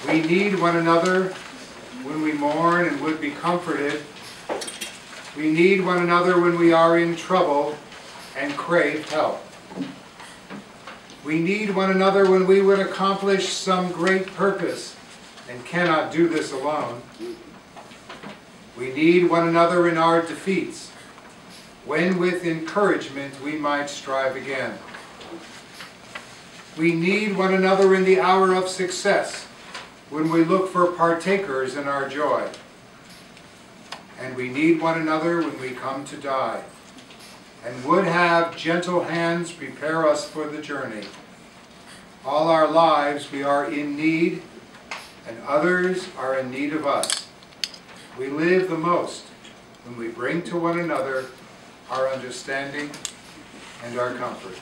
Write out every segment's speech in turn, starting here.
We need one another when we mourn and would be comforted. We need one another when we are in trouble and crave help. We need one another when we would accomplish some great purpose and cannot do this alone. We need one another in our defeats, when with encouragement we might strive again. We need one another in the hour of success, when we look for partakers in our joy. And we need one another when we come to die, and would have gentle hands prepare us for the journey. All our lives we are in need, and others are in need of us. We live the most when we bring to one another our understanding and our comfort.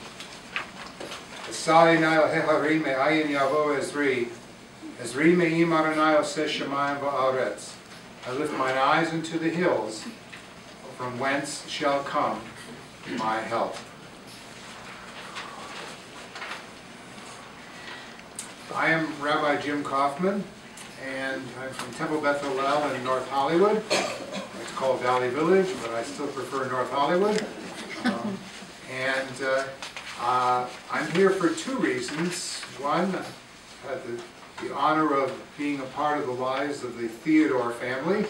I lift mine eyes into the hills, from whence shall come my help. I am Rabbi Jim Kaufman, and I'm from Temple Beth Hillel in North Hollywood. It's called Valley Village, but I still prefer North Hollywood. I'm here for two reasons. One, I had the honor of being a part of the lives of the Theodore family,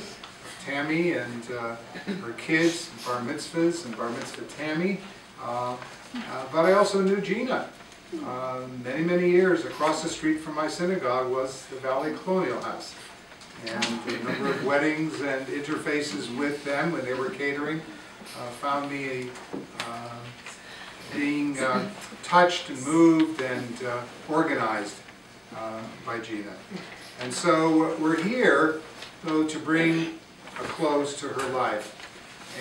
Tammy and her kids, bar mitzvahs and bar mitzvah Tammy. But I also knew Gina. Many, many years across the street from my synagogue was the Valley Colonial House. And a number of weddings and interfaces with them when they were catering found me being touched and moved and organized by Gina. And so we're here, though, to bring a close to her life.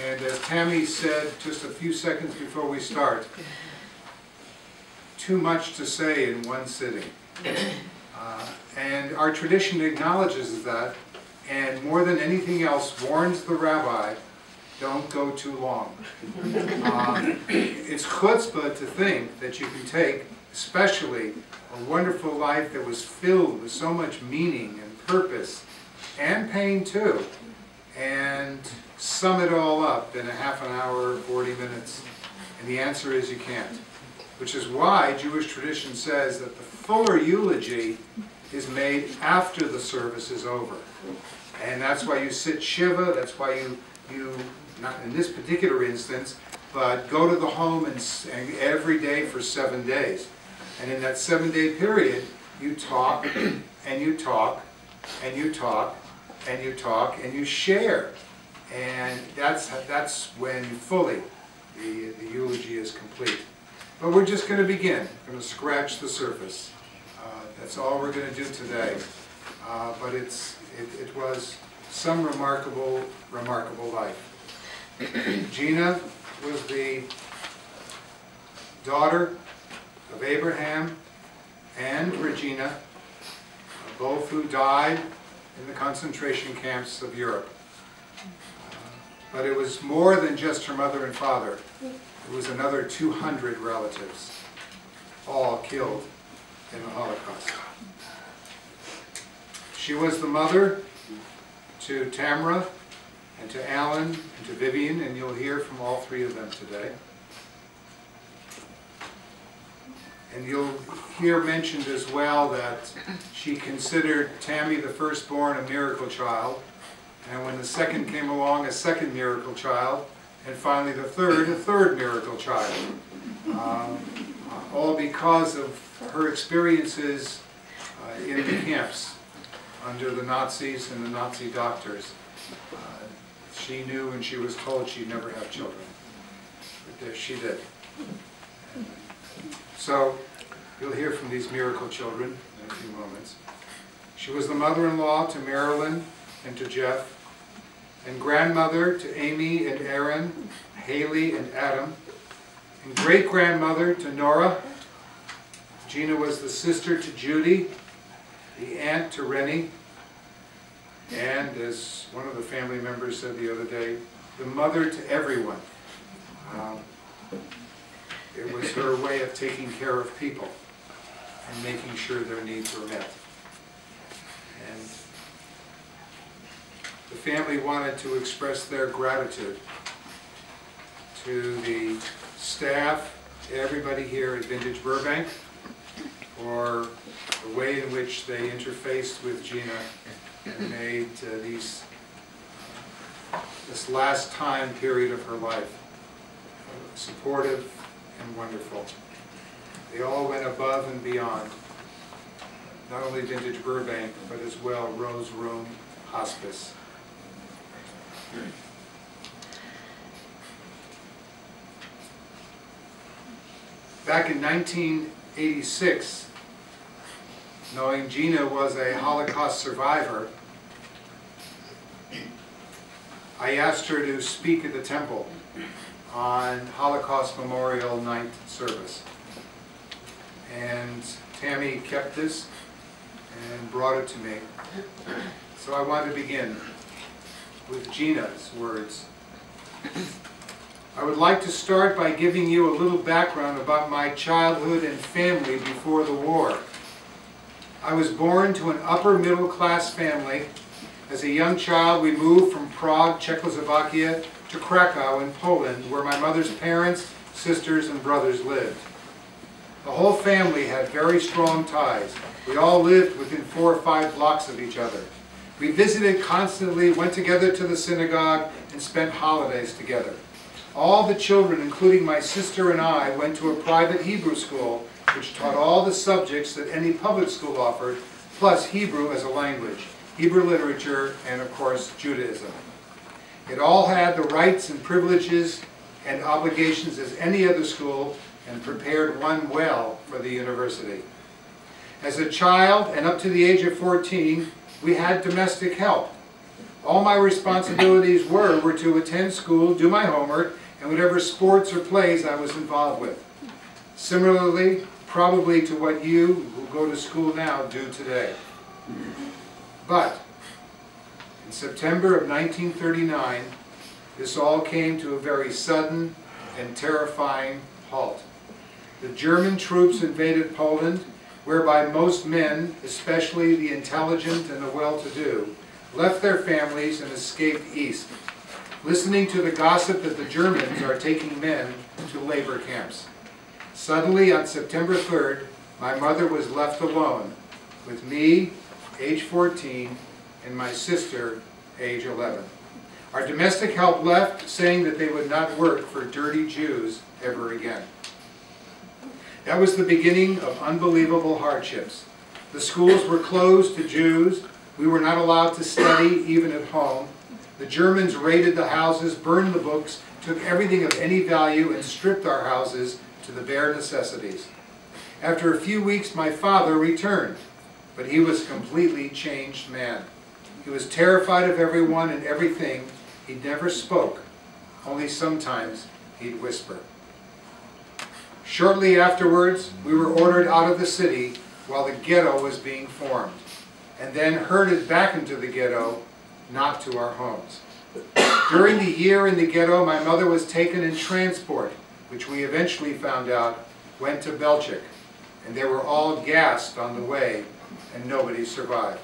And as Tammy said just a few seconds before we start, too much to say in one sitting. And our tradition acknowledges that, and more than anything else warns the rabbi, don't go too long. It's chutzpah to think that you can take, especially a wonderful life that was filled with so much meaning and purpose, and pain too, and sum it all up in a half an hour, 40 minutes. And the answer is you can't. Which is why Jewish tradition says that the fuller eulogy is made after the service is over. And that's why you sit Shiva, that's why you not in this particular instance, but go to the home and every day for 7 days. And in that 7-day period, you talk, and you talk, and you talk, and you talk, and you share. And that's when fully the eulogy is complete. But we're just going to begin. We're going to scratch the surface. That's all we're going to do today. But it was some remarkable life. Gina was the daughter of Abraham and Regina, both who died in the concentration camps of Europe. But it was more than just her mother and father. It was another 200 relatives, all killed in the Holocaust. She was the mother to Tamra and to Alan and to Vivian, and you'll hear from all three of them today. And you'll hear mentioned as well that she considered Tammy the firstborn a miracle child, and when the second came along, a second miracle child, and finally the third, a third miracle child. All because of her experiences in the camps under the Nazis and the Nazi doctors. She knew and she was told she'd never have children. But she did. So you'll hear from these miracle children in a few moments. She was the mother-in-law to Marilyn and to Jeff, and grandmother to Amy and Aaron, Haley and Adam, and great-grandmother to Nora. Gina was the sister to Judy, the aunt to Rennie, and as one of the family members said the other day, the mother to everyone. It was her way of taking care of people and making sure their needs were met. And the family wanted to express their gratitude to the staff, to everybody here at Vintage Burbank, for the way in which they interfaced with Gina and made this last time period of her life supportive and wonderful. They all went above and beyond, not only Vintage Burbank, but as well Rose Room Hospice. Back in 1986, knowing Gina was a Holocaust survivor, I asked her to speak at the temple on Holocaust Memorial Night service. And Tammy kept this and brought it to me. So I want to begin with Gina's words. I would like to start by giving you a little background about my childhood and family before the war. I was born to an upper middle class family. As a young child, we moved from Prague, Czechoslovakia, to Krakow in Poland, where my mother's parents, sisters, and brothers lived. The whole family had very strong ties. We all lived within 4 or 5 blocks of each other. We visited constantly, went together to the synagogue, and spent holidays together. All the children, including my sister and I, went to a private Hebrew school, which taught all the subjects that any public school offered, plus Hebrew as a language, Hebrew literature, and of course, Judaism. It all had the rights and privileges and obligations as any other school, and prepared one well for the university. As a child, and up to the age of 14, we had domestic help. All my responsibilities were to attend school, do my homework, and whatever sports or plays I was involved with. Similarly, probably to what you who go to school now do today. But in September of 1939, this all came to a very sudden and terrifying halt. The German troops invaded Poland, whereby most men, especially the intelligent and the well-to-do, left their families and escaped east, listening to the gossip that the Germans are taking men to labor camps. Suddenly, on September 3rd, my mother was left alone with me, age 14, and my sister, age 11. Our domestic help left, saying that they would not work for dirty Jews ever again. That was the beginning of unbelievable hardships. The schools were closed to Jews. We were not allowed to study, even at home. The Germans raided the houses, burned the books, took everything of any value, and stripped our houses to the bare necessities. After a few weeks, my father returned, but he was a completely changed man. He was terrified of everyone and everything. He never spoke, only sometimes he'd whisper. Shortly afterwards, we were ordered out of the city while the ghetto was being formed, and then herded back into the ghetto, not to our homes. During the year in the ghetto, my mother was taken in transport, which we eventually found out went to Belgium, and they were all gassed on the way, and nobody survived.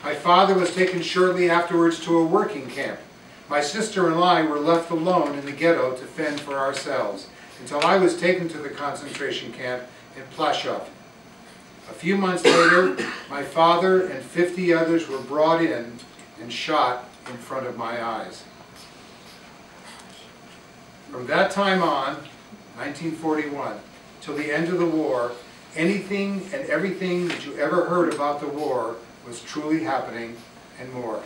My father was taken shortly afterwards to a working camp. My sister and I were left alone in the ghetto to fend for ourselves, until I was taken to the concentration camp in Plaszow. A few months later, my father and 50 others were brought in and shot in front of my eyes. From that time on, 1941, till the end of the war, anything and everything that you ever heard about the war was truly happening and more.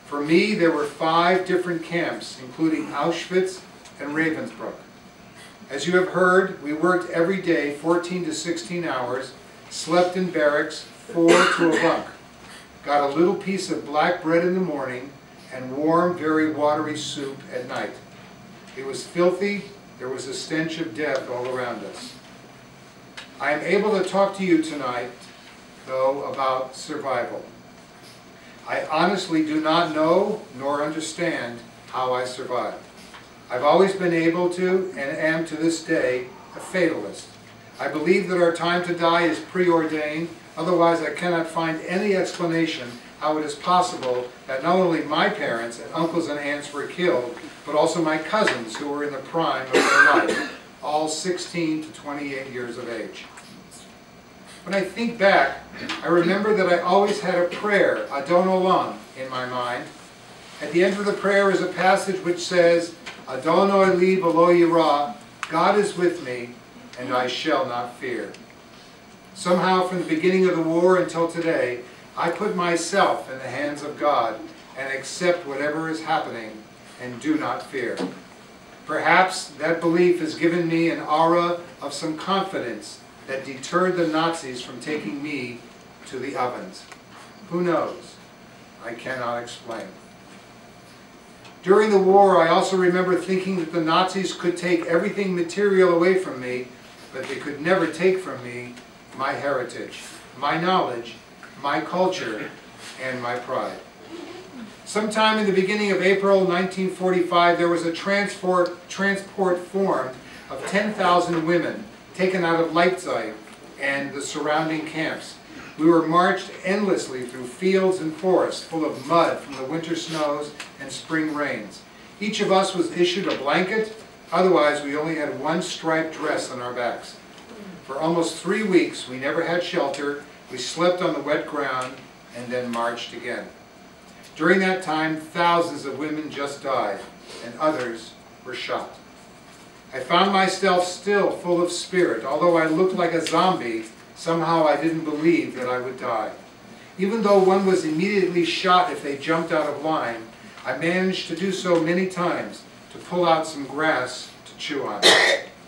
For me, there were 5 different camps, including Auschwitz and Ravensbrück. As you have heard, we worked every day 14 to 16 hours, slept in barracks, 4 to a bunk, got a little piece of black bread in the morning, and warm, very watery soup at night. It was filthy. There was a stench of death all around us. I am able to talk to you tonight, though, about survival. I honestly do not know nor understand how I survived. I've always been able to, and am to this day, a fatalist. I believe that our time to die is preordained, otherwise I cannot find any explanation how it is possible that not only my parents and uncles and aunts were killed, but also my cousins who were in the prime of their life, all 16 to 28 years of age. When I think back, I remember that I always had a prayer, Adon Olam, in my mind. At the end of the prayer is a passage which says, Adonai li v'lo yirah, God is with me, and I shall not fear. Somehow, from the beginning of the war until today, I put myself in the hands of God and accept whatever is happening and do not fear. Perhaps that belief has given me an aura of some confidence that deterred the Nazis from taking me to the ovens. Who knows? I cannot explain. During the war, I also remember thinking that the Nazis could take everything material away from me, but they could never take from me my heritage, my knowledge, my culture, and my pride. Sometime in the beginning of April 1945, there was a transport formed of 10,000 women taken out of Leipzig and the surrounding camps. We were marched endlessly through fields and forests full of mud from the winter snows and spring rains. Each of us was issued a blanket, otherwise we only had one striped dress on our backs. For almost 3 weeks we never had shelter, we slept on the wet ground and then marched again. During that time, thousands of women just died and others were shot. I found myself still full of spirit. Although I looked like a zombie, somehow I didn't believe that I would die. Even though one was immediately shot if they jumped out of line, I managed to do so many times to pull out some grass to chew on.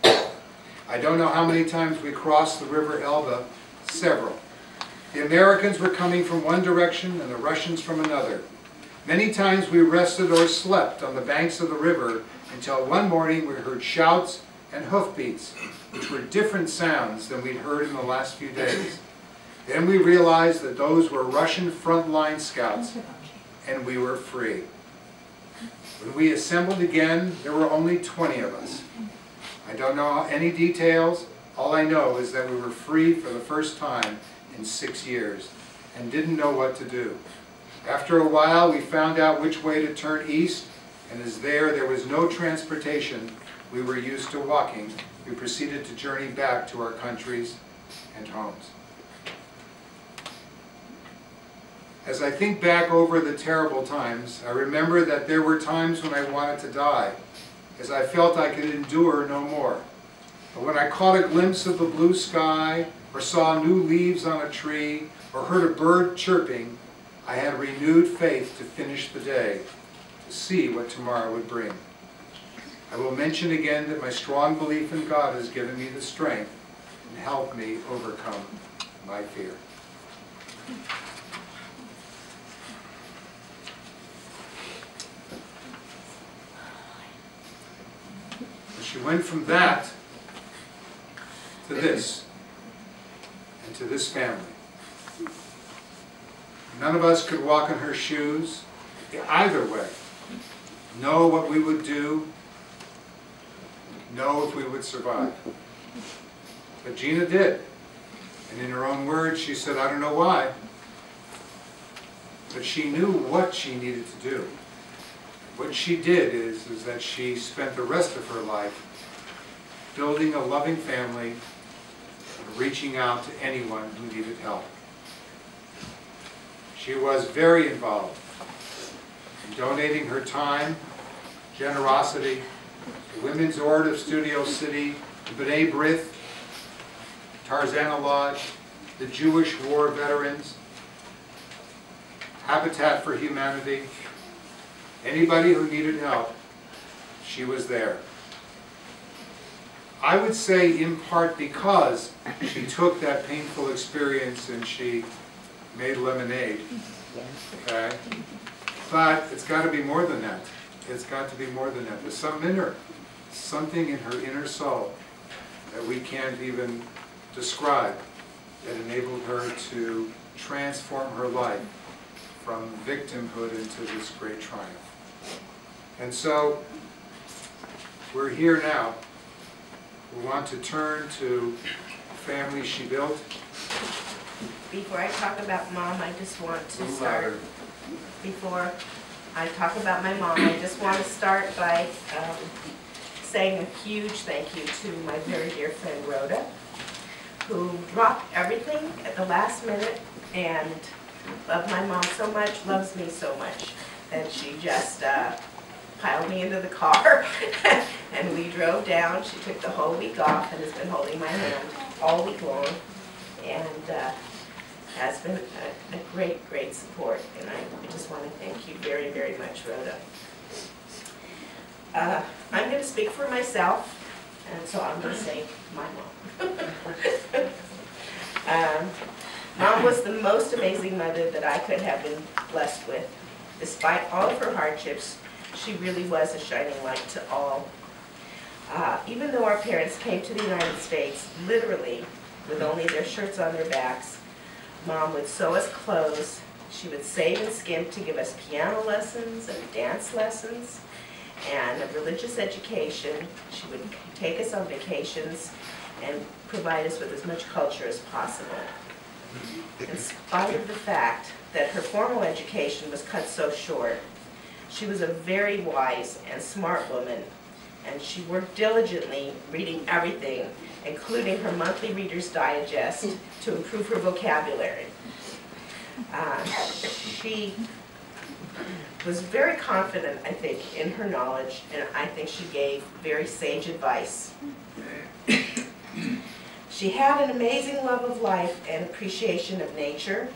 I don't know how many times we crossed the river Elbe, several. The Americans were coming from one direction and the Russians from another. Many times we rested or slept on the banks of the river until one morning we heard shouts and hoofbeats, which were different sounds than we'd heard in the last few days. Then we realized that those were Russian frontline scouts, and we were free. When we assembled again, there were only 20 of us. I don't know any details. All I know is that we were free for the first time in 6 years and didn't know what to do. After a while, we found out which way to turn east, and as there was no transportation, we were used to walking. We proceeded to journey back to our countries and homes. As I think back over the terrible times, I remember that there were times when I wanted to die, as I felt I could endure no more. But when I caught a glimpse of the blue sky, or saw new leaves on a tree, or heard a bird chirping, I had renewed faith to finish the day, to see what tomorrow would bring. I will mention again that my strong belief in God has given me the strength and helped me overcome my fear. She went from that to this, and to this family. None of us could walk in her shoes either way. Know what we would do, know if we would survive. But Gina did. And in her own words, she said, I don't know why, but she knew what she needed to do. What she did is that she spent the rest of her life building a loving family and reaching out to anyone who needed help. She was very involved in donating her time, generosity, the Women's Order of Studio City, the B'nai B'rith, Tarzana Lodge, the Jewish war veterans, Habitat for Humanity. Anybody who needed help, she was there. I would say in part because she took that painful experience and she made lemonade. Okay? But it's got to be more than that. It's got to be more than that. There's something in her, something in her inner soul that we can't even describe that enabled her to transform her life from victimhood into this great triumph. And so, we're here now. We want to turn to the family she built. Before I talk about Mom, I just want to start, before I talk about my mom, I just want to start by saying a huge thank you to my very dear friend Rhoda, who dropped everything at the last minute and loved my mom so much, loves me so much, that she just piled me into the car and we drove down. She took the whole week off and has been holding my hand all week long, and has been a great, great support, and I just want to thank you very, very much, Rhoda. I'm going to speak for myself, and so I'm going to say my mom. Mom was the most amazing mother that I could have been blessed with. Despite all of her hardships, she really was a shining light to all. Even though our parents came to the United States, literally, with only their shirts on their backs, Mom would sew us clothes. She would save and skimp to give us piano lessons and dance lessons and a religious education. She would take us on vacations and provide us with as much culture as possible. In spite of the fact that her formal education was cut so short, she was a very wise and smart woman, and she worked diligently reading everything, including her monthly Reader's Digest, to improve her vocabulary. She was very confident, I think, in her knowledge, and I think she gave very sage advice. She had an amazing love of life and appreciation of nature,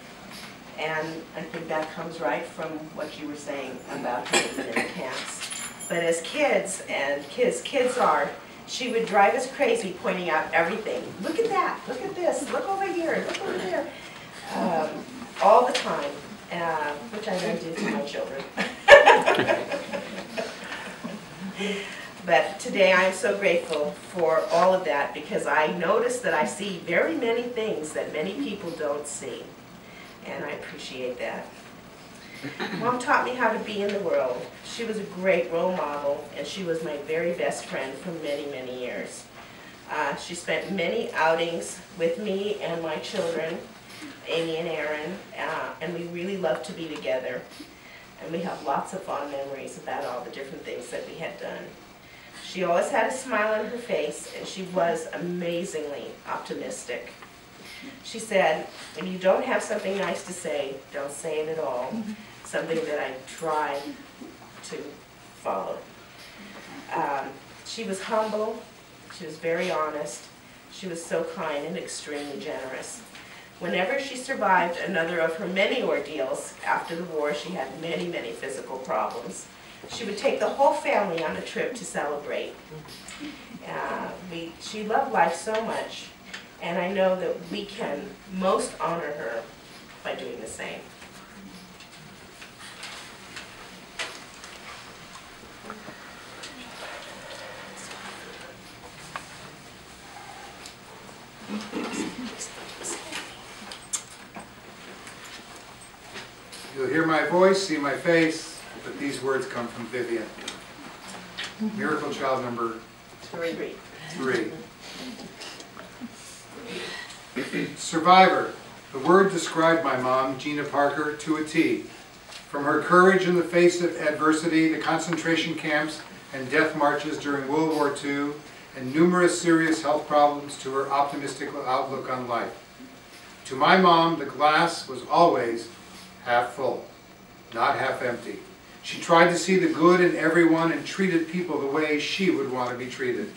and I think that comes right from what you were saying about her living in the camps. But as kids, and kids are, she would drive us crazy pointing out everything. Look at that, look at this, look over here, look over there. All the time, which I then did to my children. But today I am so grateful for all of that, because I notice that I see very many things that many people don't see. And I appreciate that. Mom taught me how to be in the world. She was a great role model, and she was my very best friend for many, many years. She spent many outings with me and my children, Amy and Aaron, and we really loved to be together. And we have lots of fond memories about all the different things that we had done. She always had a smile on her face, and she was amazingly optimistic. She said, when you don't have something nice to say, don't say it at all. Something that I try to follow. She was humble. She was very honest. She was so kind and extremely generous. Whenever she survived another of her many ordeals after the war, she had many, many physical problems. She would take the whole family on a trip to celebrate. She loved life so much, and I know that we can most honor her by doing the same. You'll hear my voice, see my face, but these words come from Vivian. Miracle child number 3. Survivor. The word described my mom, Gina Parker, to a T. From her courage in the face of adversity, the concentration camps and death marches during World War II, and numerous serious health problems, to her optimistic outlook on life. To my mom, the glass was always half full, not half empty. She tried to see the good in everyone and treated people the way she would want to be treated.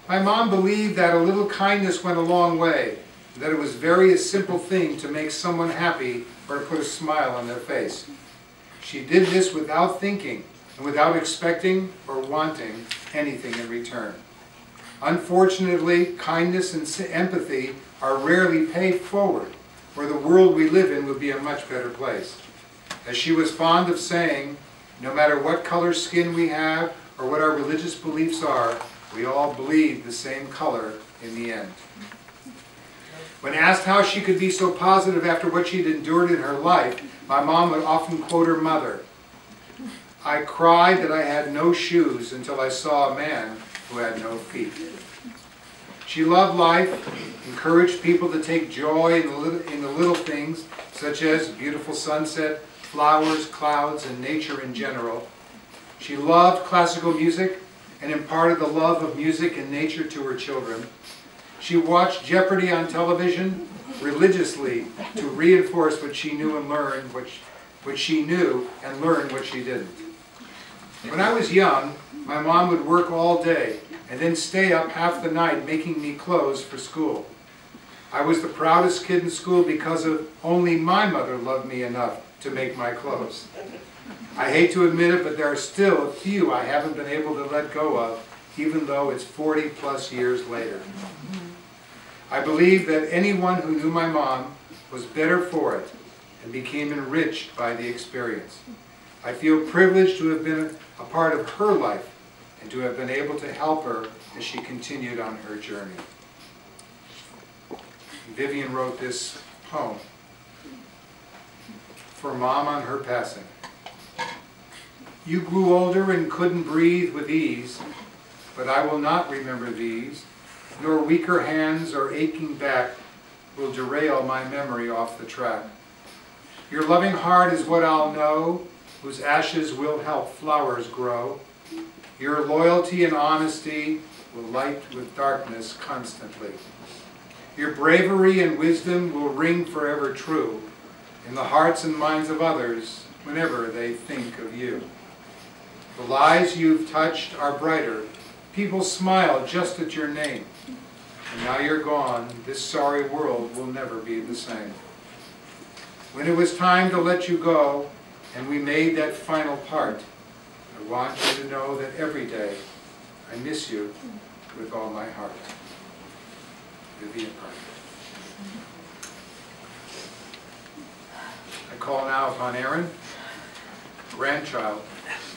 My mom believed that a little kindness went a long way, and that it was very a simple thing to make someone happy or to put a smile on their face. She did this without thinking and without expecting or wanting anything in return. Unfortunately, kindness and empathy are rarely paid forward, or the world we live in would be a much better place. As she was fond of saying, no matter what color skin we have or what our religious beliefs are, we all bleed the same color in the end. When asked how she could be so positive after what she'd endured in her life, My mom would often quote her mother, "I cried that I had no shoes until I saw a man who had no feet." She loved life, encouraged people to take joy in the little things, such as beautiful sunset, flowers, clouds, and nature in general. She loved classical music and imparted the love of music and nature to her children. She watched Jeopardy on television religiously to reinforce what she knew and learn what she knew and learn what she didn't. When I was young, my mom would work all day and then stay up half the night making me clothes for school. I was the proudest kid in school because of only my mother loved me enough to make my clothes. I hate to admit it, but there are still a few I haven't been able to let go of, even though it's 40 plus years later. I believe that anyone who knew my mom was better for it and became enriched by the experience. I feel privileged to have been a part of her life and to have been able to help her as she continued on her journey. Vivian wrote this poem for Mom on her passing. You grew older and couldn't breathe with ease, but I will not remember these, nor weaker hands or aching back will derail my memory off the track. Your loving heart is what I'll know, whose ashes will help flowers grow. Your loyalty and honesty will light with darkness constantly. Your bravery and wisdom will ring forever true in the hearts and minds of others whenever they think of you. The lives you've touched are brighter. People smile just at your name. And now you're gone, this sorry world will never be the same. When it was time to let you go, and we made that final part, I want you to know that every day I miss you with all my heart. Gina Parker. I call now upon Aaron, grandchild,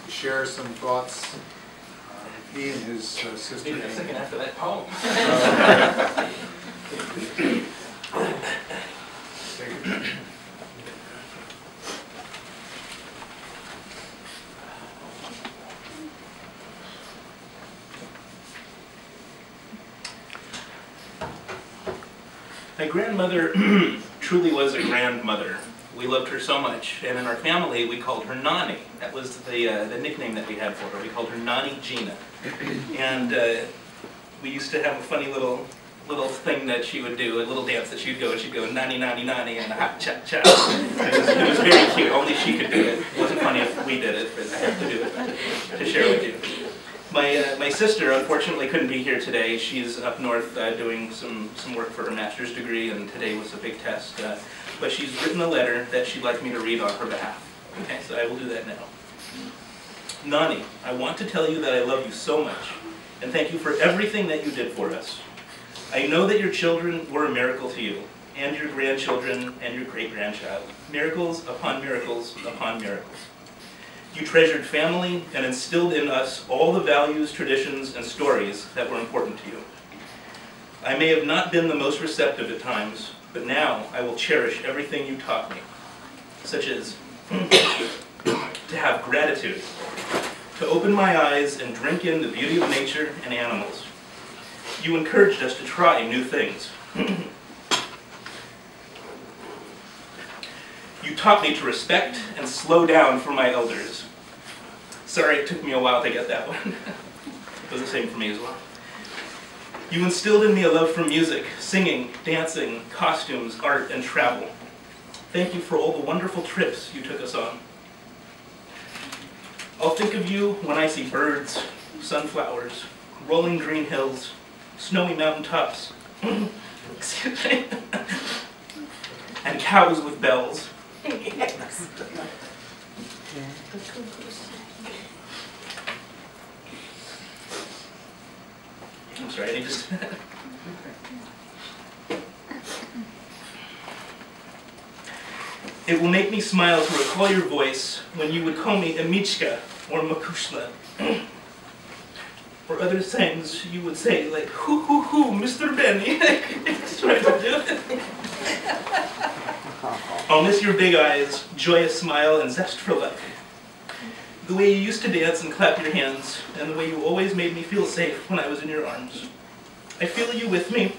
to share some thoughts. He and his sister. Maybe a second after that poem. My grandmother truly was a grandmother. We loved her so much, and in our family we called her Nani. That was the nickname that we had for her. We called her Nani Gina. And we used to have a funny little thing that she would do, a little dance that she'd go, and she'd go Nani Nani Nani and hot cha cha. It was very cute. Only she could do it. It wasn't funny if we did it, but I have to do it to share with you. My sister unfortunately couldn't be here today. She's up north doing some work for her master's degree, and today was a big test. But she's written a letter that she'd like me to read on her behalf. Okay, so I will do that now. Nani, I want to tell you that I love you so much, and thank you for everything that you did for us. I know that your children were a miracle to you, and your grandchildren and your great-grandchild. Miracles upon miracles upon miracles. You treasured family and instilled in us all the values, traditions, and stories that were important to you. I may have not been the most receptive at times, but now I will cherish everything you taught me, such as to have gratitude, to open my eyes and drink in the beauty of nature and animals. You encouraged us to try new things. You taught me to respect and slow down for my elders. Sorry, it took me a while to get that one. It was the same for me as well. You instilled in me a love for music, singing, dancing, costumes, art, and travel. Thank you for all the wonderful trips you took us on. I'll think of you when I see birds, sunflowers, rolling green hills, snowy mountaintops, excuse me, and cows with bells. Yes. I'm sorry, I need to... It will make me smile to recall your voice when you would call me Emichka or Makushla. Or other things you would say, like, hoo, Mr. Benny. Try to do it. I'll miss your big eyes, joyous smile, and zest for life. The way you used to dance and clap your hands, and the way you always made me feel safe when I was in your arms. I feel you with me,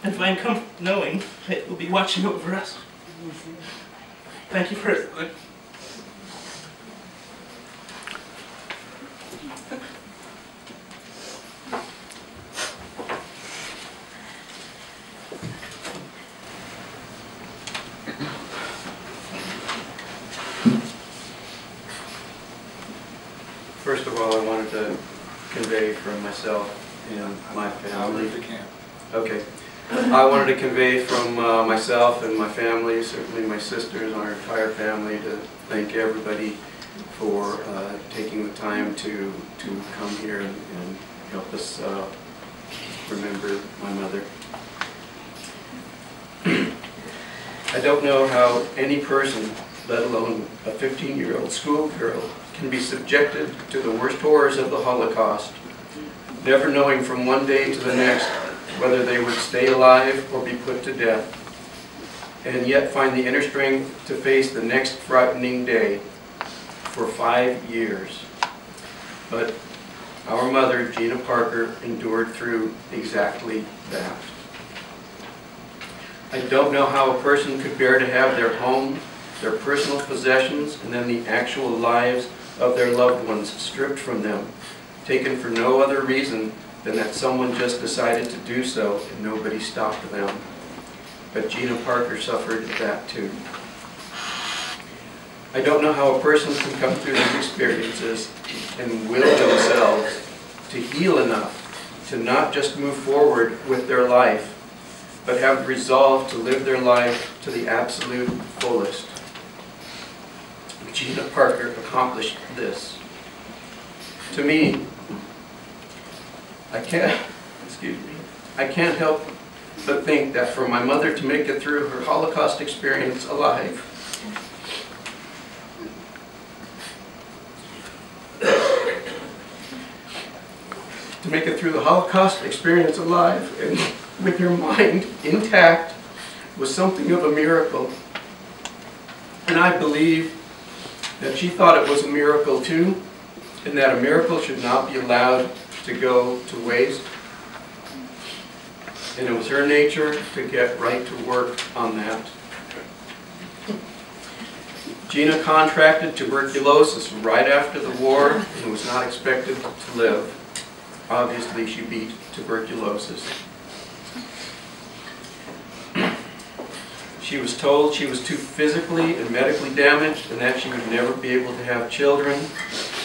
and find comfort knowing that you'll be watching over us. Thank you for everything. First of all, I wanted to convey from myself and my family. Okay. I wanted to convey from myself and my family, certainly my sisters, our entire family, to thank everybody for taking the time to come here and help us remember my mother. I don't know how any person, let alone a 15-year-old schoolgirl, can be subjected to the worst horrors of the Holocaust, never knowing from one day to the next whether they would stay alive or be put to death, and yet find the inner strength to face the next frightening day for 5 years. But our mother, Gina Parker, endured through exactly that. I don't know how a person could bear to have their home, their personal possessions, and then the actual lives of their loved ones stripped from them, taken for no other reason than that someone just decided to do so and nobody stopped them. But Gina Parker suffered that too. I don't know how a person can come through these experiences and will themselves to heal enough to not just move forward with their life, but have the resolve to live their life to the absolute fullest. Gina Parker accomplished this. To me, I can't help but think that for my mother to make it through her Holocaust experience alive, and with her mind intact was something of a miracle. And I believe that she thought it was a miracle too, and that a miracle should not be allowed to go to waste. And it was her nature to get right to work on that. Gina contracted tuberculosis right after the war and was not expected to live. Obviously, she beat tuberculosis. She was told she was too physically and medically damaged and that she would never be able to have children.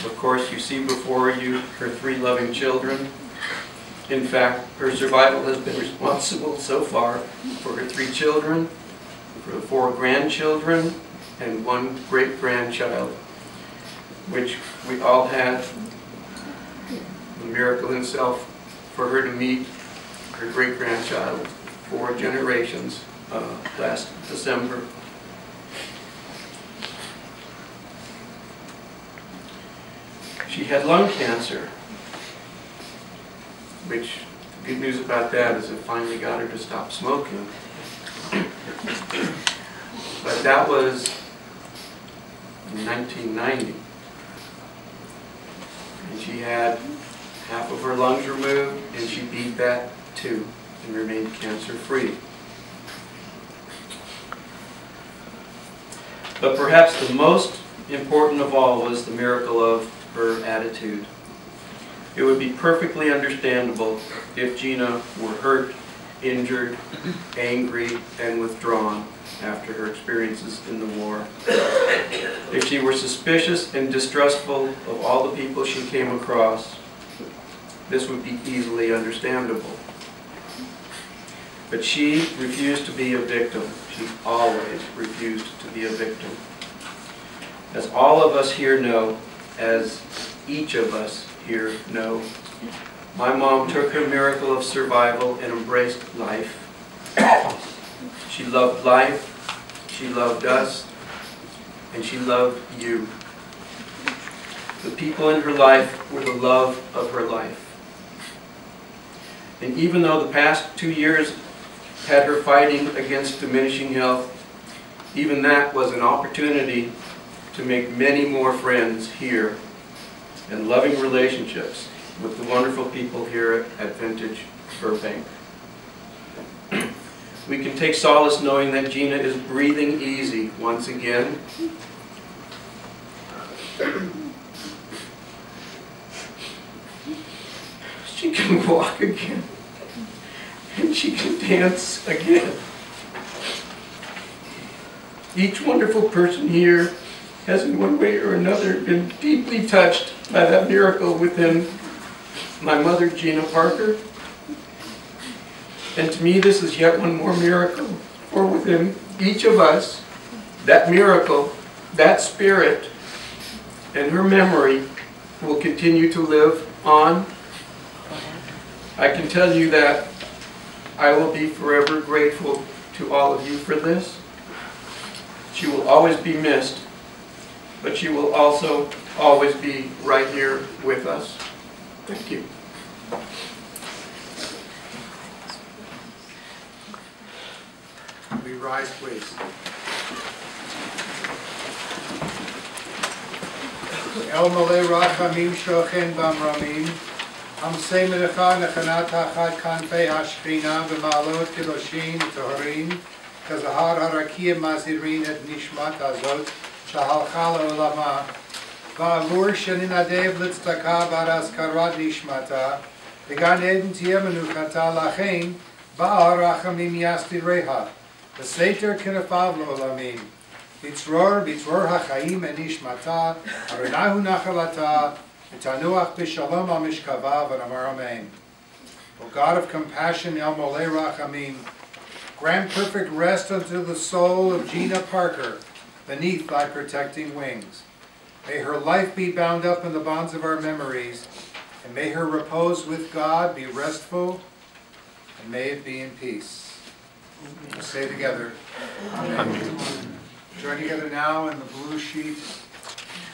Of course, you see before you her 3 loving children. In fact, her survival has been responsible so far for her 3 children, for the 4 grandchildren, and 1 great-grandchild, which we all had. The miracle in itself for her to meet her great-grandchild 4 generations last December. She had lung cancer, which the good news about that is it finally got her to stop smoking. But that was in 1990. And she had half of her lungs removed, and she beat that too and remained cancer-free. But perhaps the most important of all was the miracle of her attitude. It would be perfectly understandable if Gina were hurt, injured, angry, and withdrawn after her experiences in the war. If she were suspicious and distrustful of all the people she came across, this would be easily understandable. But she refused to be a victim. She always refused to be a victim. As all of us here know, as each of us here know, my mom took her miracle of survival and embraced life. She loved life, she loved us, and she loved you. The people in her life were the love of her life. And even though the past 2 years had her fighting against diminishing health, Even that was an opportunity to make many more friends here and loving relationships with the wonderful people here at Vintage Burbank. We can take solace knowing that Gina is breathing easy once again. She can walk again, and she can dance again. Each wonderful person here has in one way or another been deeply touched by that miracle within my mother, Gina Parker. And to me, this is yet one more miracle, for within each of us, that miracle, that spirit, and her memory will continue to live on. I can tell you that I will be forever grateful to all of you for this. She will always be missed, but she will also always be right here with us. Thank you. We rise, please. El Malay Rachamim Shochen Bamramim Hamsei Merecha Nechanat Hachad Kanfei Hashchina B'Ma'alot Kiddushin Toharim Kazahar Harakim Mazirin Et Nishmat Azot Shahalcha Le'olama Va'avur Sheninadev Litzdaka B'Hazkarat Nishmata V'Gan Eden Tiyeh Menuchata Lachein Ba'ar Rachamim Yastireha V'Seiter K'nefav Le'olamim Bitzror HaChaim Enishmata Arenahu Nachalata V'Tanuach B'Shalom HaMishkava V'Namar Amen. O God of compassion, El Molei Rachamim, grant perfect rest unto the soul of Gina Parker beneath thy protecting wings. May her life be bound up in the bonds of our memories, and may her repose with God be restful, and may it be in peace. We'll say together, Amen. Join together now in the blue sheet,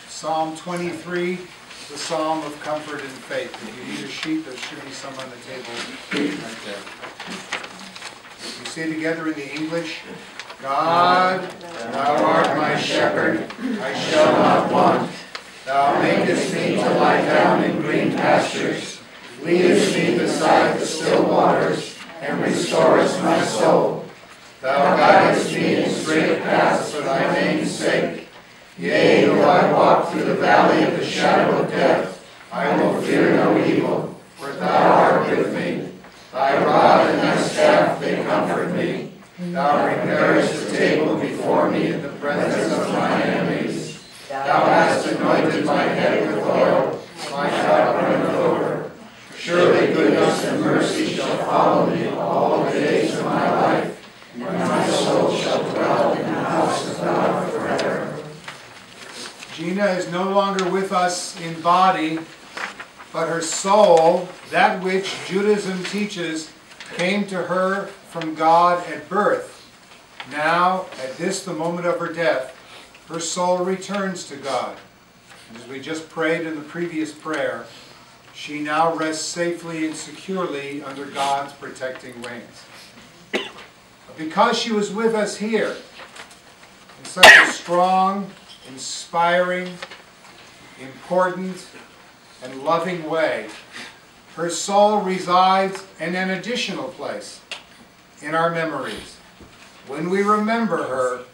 Psalm 23, the Psalm of Comfort and Faith. If you need a sheet, there should be some on the table right there. We say together in the English, God, thou art my shepherd, I shall not want. Thou makest me to lie down in green pastures, leadest me beside the still waters, and restorest my soul. Thou guidest me in straight paths for thy name's sake. Yea, though I walk through the valley of the shadow of death, I will fear no evil, for thou art with me. Thy rod and thy staff, they comfort me. Thou preparest the table before me in the presence of my enemies. Thou hast anointed my head with oil, my cup runneth over. Surely goodness and mercy shall follow me all the days of my life, and my soul shall dwell in the house of God forever. Gina is no longer with us in body, but her soul, that which Judaism teaches, came to her from God at birth. Now, at this, the moment of her death, her soul returns to God. And as we just prayed in the previous prayer, she now rests safely and securely under God's protecting wings. But because she was with us here, in such a strong, inspiring, important, and loving way, her soul resides in an additional place in our memories. When we remember her,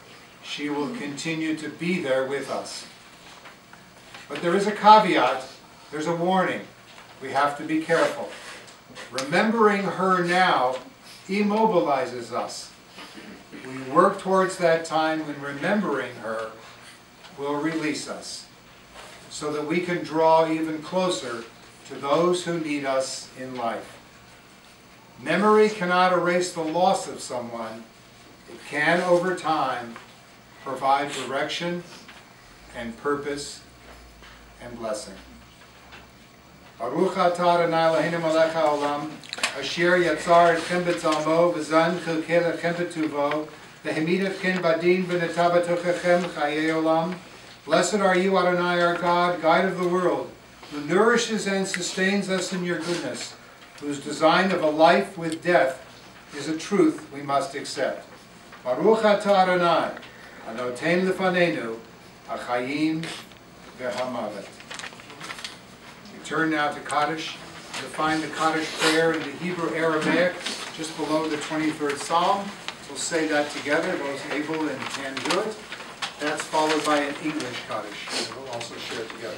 she will continue to be there with us. But there is a caveat, there's a warning. We have to be careful. Remembering her now immobilizes us. We work towards that time when remembering her will release us, so that we can draw even closer to those who need us in life. Memory cannot erase the loss of someone. It can, over time, provide direction and purpose and blessing. Baruch atah Adonai Eloheinu melech haolam, asher yatzar etchem b'tzalmo, v'zan chilkei lechem b'tuvo, v'hamid etchem badin v'netah b'tochechem chayei olam. Blessed are you, Adonai, our God, guide of the world, who nourishes and sustains us in your goodness, whose design of a life with death is a truth we must accept. Baruch atah Adonai, Anotem lefanenu, hachayim v'hamavet. We turn now to Kaddish. You'll find the Kaddish prayer in the Hebrew Aramaic just below the 23rd Psalm. We'll say that together, those able and can do it. That's followed by an English Kaddish, and we'll also share it together.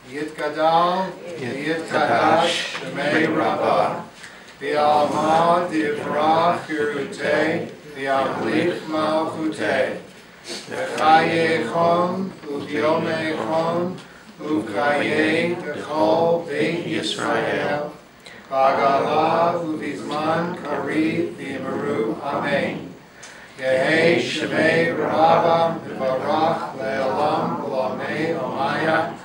Yitgadal, Yitkadash, Shemei Rabbah, V'alma divrach Yerutei, V'amlich malchutei, V'chayechon, U'vyomechon, U'chayei, V'chol Beit Yisrael, V'agala, U'vizman Kariv, V'yimeru, Amen. Yehei Shemei Rabbah, V'varach, Le'olam, V'lamei, Omaya,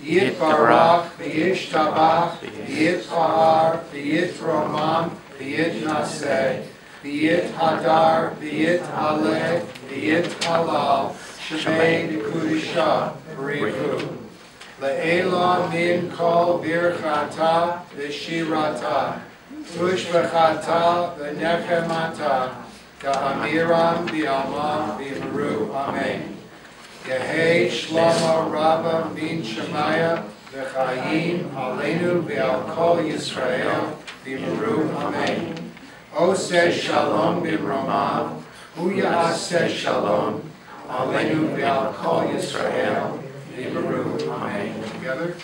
Yitbarach, v'yishtabach, v'yithahar, v'yitromam, v'yitnaseh, v'yithadar, v'yithaleh, v'yithalal, shemei nekudisha, b'richu. Le'ela min kol birchata, v'shirata, tushbechata, v'nechemata, ka'amiram, v'alma, v'yimeru, amen. Yehei Shlomo Rabba bin Shemaya v'chayim aleinu v'al kol Yisrael v'yimeru amen. Oseh shalom b'romav hu ya'aseh shalom aleinu v'al kol Yisrael v'yimeru amen. Together.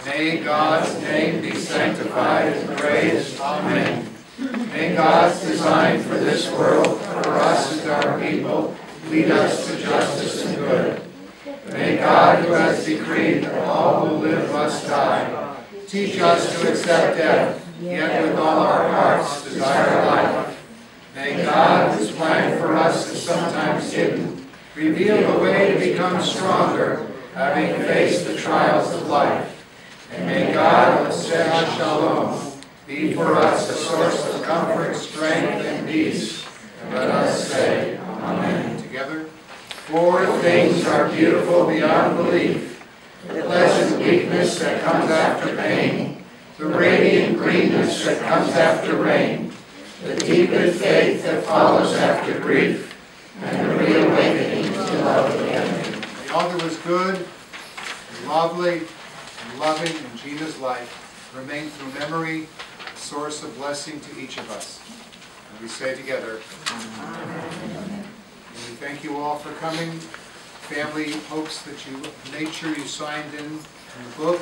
May God's name be sanctified and praised. Amen. May God's design for this world, for us and our people, lead us to justice and good. May God, who has decreed that all who live must die, teach us to accept death, yet with all our hearts desire life. May God, whose plan for us is sometimes hidden, reveal the way to become stronger, having faced the trials of life. And may God, Oseh Shalom, be for us a source of comfort, strength, and peace. And let us say, Amen. Together. Four things are beautiful beyond belief: the pleasant weakness that comes after pain, the radiant greenness that comes after rain, the deepened faith that follows after grief, and the reawakening to love again. The altar was good, and lovely, and loving in Gina's life, remain through memory a source of blessing to each of us. And we say together, Amen. And we thank you all for coming. Family hopes that you made sure you signed in the book.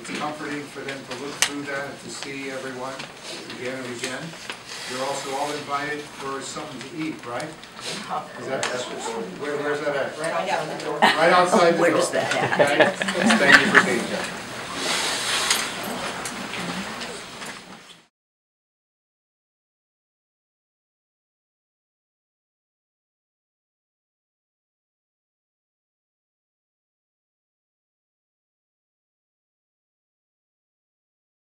It's comforting for them to look through that and to see everyone again and again. You're also all invited for something to eat, right? Is that, where's that at? Right outside the door. Right outside the door. Where's that at? Okay? Thank you for being here.